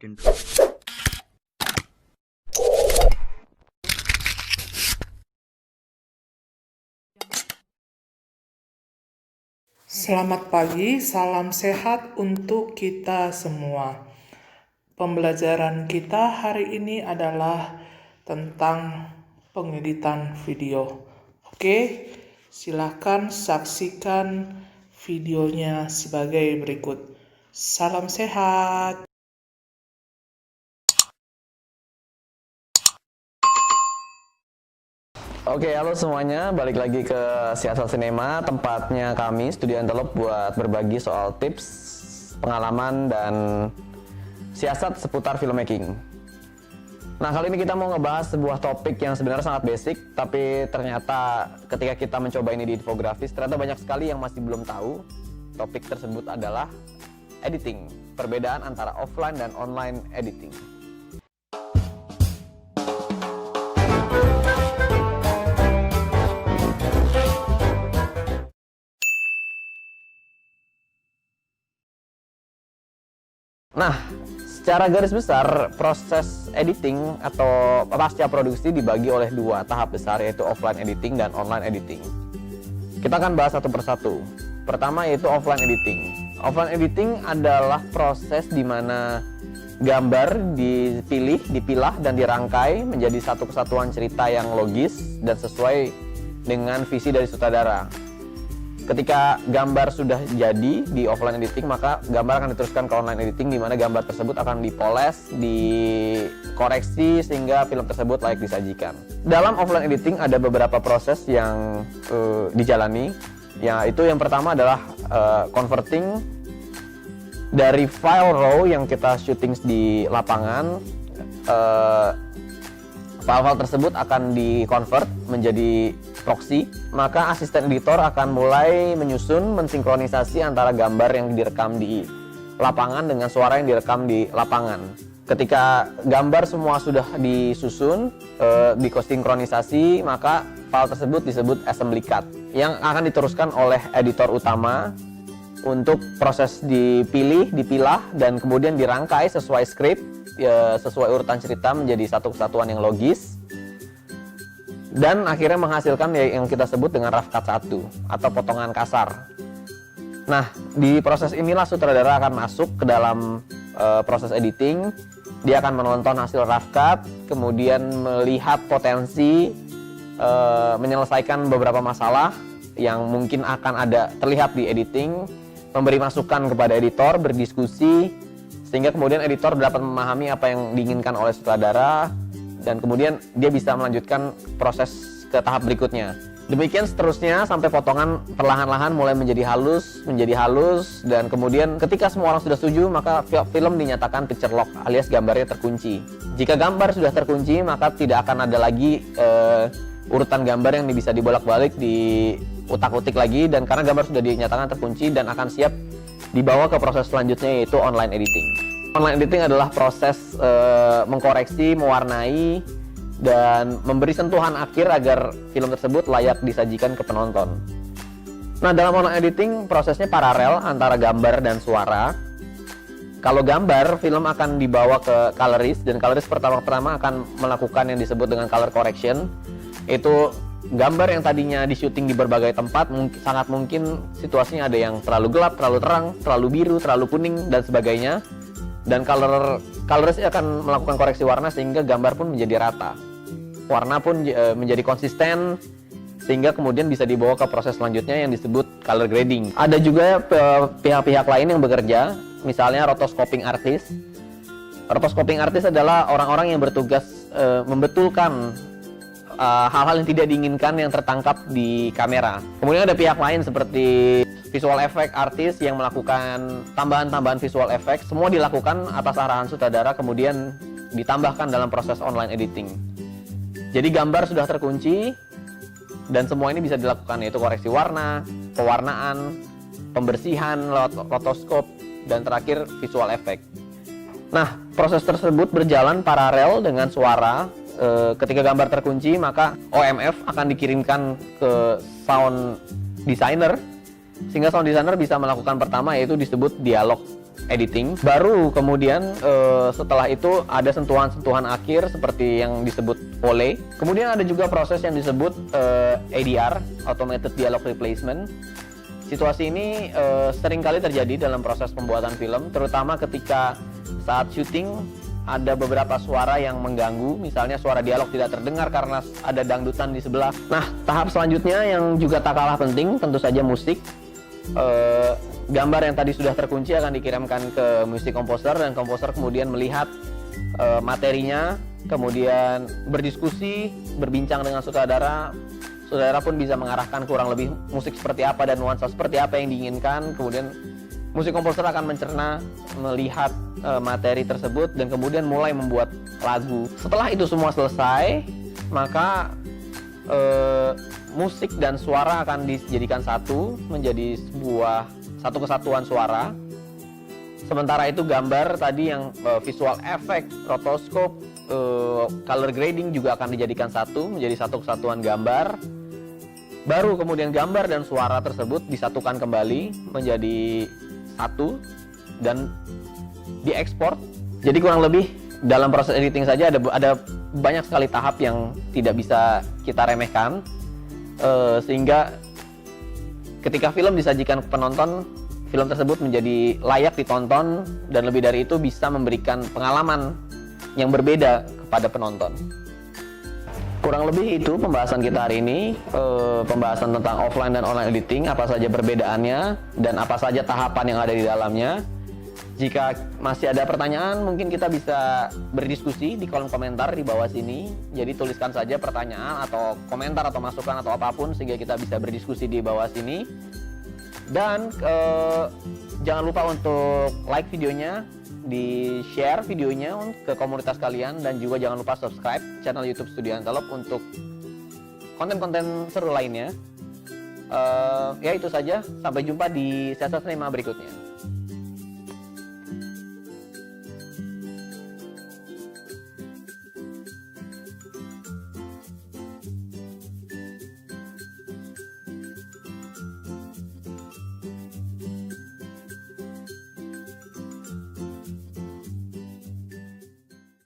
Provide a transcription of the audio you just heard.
intro. Selamat pagi, salam sehat untuk kita semua. Pembelajaran kita hari ini adalah tentang pengeditan video. Oke, silakan saksikan videonya sebagai berikut. Salam sehat. Oke, halo semuanya. Balik lagi ke Siasat Cinema, tempatnya kami, Studio Antelope, buat berbagi soal tips, pengalaman, dan siasat seputar filmmaking. Nah, kali ini kita mau ngebahas sebuah topik yang sebenarnya sangat basic, tapi ternyata ketika kita mencoba ini di infografis, ternyata banyak sekali yang masih belum tahu. Topik tersebut adalah editing, perbedaan antara offline dan online editing. Nah, secara garis besar, proses editing atau pasca produksi dibagi oleh dua tahap besar, yaitu offline editing dan online editing. Kita akan bahas satu persatu. Pertama yaitu offline editing. Offline editing adalah proses di mana gambar dipilih, dipilah, dan dirangkai menjadi satu kesatuan cerita yang logis dan sesuai dengan visi dari sutradara. Ketika gambar sudah jadi di offline editing, maka gambar akan diteruskan ke online editing, di mana gambar tersebut akan dipoles, dikoreksi sehingga film tersebut layak disajikan. Dalam offline editing ada beberapa proses yang dijalani. Yaitu yang pertama adalah converting dari file raw yang kita syuting di lapangan. File-file tersebut akan di-convert menjadi proxy, maka asisten editor akan mulai menyusun, mensinkronisasi antara gambar yang direkam di lapangan dengan suara yang direkam di lapangan. Ketika gambar semua sudah disusun, disinkronisasi, maka file tersebut disebut assembly cut, yang akan diteruskan oleh editor utama untuk proses dipilih, dipilah, dan kemudian dirangkai sesuai skrip, sesuai urutan cerita menjadi satu kesatuan yang logis, dan akhirnya menghasilkan yang kita sebut dengan rough cut 1 atau potongan kasar. Nah, di proses inilah sutradara akan masuk ke dalam proses editing. Dia akan menonton hasil rough cut, kemudian melihat potensi, menyelesaikan beberapa masalah yang mungkin akan ada terlihat di editing, memberi masukan kepada editor, berdiskusi, sehingga kemudian editor dapat memahami apa yang diinginkan oleh sutradara, dan kemudian dia bisa melanjutkan proses ke tahap berikutnya. Demikian seterusnya sampai potongan perlahan-lahan mulai menjadi halus, dan kemudian ketika semua orang sudah setuju, maka film dinyatakan picture lock alias gambarnya terkunci. Jika gambar sudah terkunci, maka tidak akan ada lagi urutan gambar yang bisa dibolak-balik, diutak-utik lagi, dan karena gambar sudah dinyatakan terkunci dan akan siap dibawa ke proses selanjutnya, yaitu online editing. Online editing adalah proses mengkoreksi, mewarnai, dan memberi sentuhan akhir agar film tersebut layak disajikan ke penonton. Nah, dalam online editing prosesnya paralel antara gambar dan suara. Kalau gambar, film akan dibawa ke colorist, dan colorist pertama-tama akan melakukan yang disebut dengan color correction. Itu gambar yang tadinya di syuting di berbagai tempat, sangat mungkin situasinya ada yang terlalu gelap, terlalu terang, terlalu biru, terlalu kuning, dan sebagainya. Dan colorist akan melakukan koreksi warna sehingga gambar pun menjadi rata. Warna pun menjadi konsisten, sehingga kemudian bisa dibawa ke proses selanjutnya yang disebut color grading. Ada juga pihak-pihak lain yang bekerja, misalnya rotoscoping artist. Rotoscoping artist adalah orang-orang yang bertugas membetulkan hal-hal yang tidak diinginkan yang tertangkap di kamera. Kemudian ada pihak lain seperti visual effect artist yang melakukan tambahan-tambahan visual effect. Semua dilakukan atas arahan sutradara, kemudian ditambahkan dalam proses online editing. Jadi gambar sudah terkunci, dan semua ini bisa dilakukan, yaitu koreksi warna, pewarnaan, pembersihan lewat rotoskop, dan terakhir visual effect. Nah, proses tersebut berjalan paralel dengan suara. Ketika gambar terkunci, maka OMF akan dikirimkan ke sound designer, sehingga sound designer bisa melakukan pertama, yaitu disebut dialog. editing. Baru kemudian setelah itu ada sentuhan-sentuhan akhir seperti yang disebut OLE. Kemudian ada juga proses yang disebut ADR, Automated Dialogue Replacement. Situasi ini seringkali terjadi dalam proses pembuatan film, terutama ketika saat syuting ada beberapa suara yang mengganggu, misalnya suara dialog tidak terdengar karena ada dangdutan di sebelah. Nah, tahap selanjutnya yang juga tak kalah penting tentu saja musik. Gambar yang tadi sudah terkunci akan dikirimkan ke music composer, dan komposer kemudian melihat materinya, kemudian berdiskusi, berbincang dengan sutradara. Sutradara pun bisa mengarahkan kurang lebih musik seperti apa dan nuansa seperti apa yang diinginkan. Kemudian musik komposer akan mencerna, melihat materi tersebut, dan kemudian mulai membuat lagu. Setelah itu semua selesai, maka musik dan suara akan dijadikan satu, menjadi satu kesatuan suara. Sementara itu gambar tadi yang visual effect, rotoscope, color grading juga akan dijadikan satu, menjadi satu kesatuan gambar. Baru kemudian gambar dan suara tersebut disatukan kembali menjadi satu dan diekspor. Jadi kurang lebih dalam proses editing saja ada banyak sekali tahap yang tidak bisa kita remehkan, sehingga ketika film disajikan ke penonton, film tersebut menjadi layak ditonton, dan lebih dari itu bisa memberikan pengalaman yang berbeda kepada penonton. Kurang lebih itu pembahasan kita hari ini, pembahasan tentang offline dan online editing, apa saja perbedaannya dan apa saja tahapan yang ada di dalamnya. Jika masih ada pertanyaan, mungkin kita bisa berdiskusi di kolom komentar di bawah sini. Jadi tuliskan saja pertanyaan atau komentar atau masukan atau apapun, sehingga kita bisa berdiskusi di bawah sini. Dan jangan lupa untuk like videonya, di-share videonya ke komunitas kalian, dan juga jangan lupa subscribe channel YouTube Studio Antelope untuk konten-konten seru lainnya. Ya itu saja, sampai jumpa di sesi 5 berikutnya.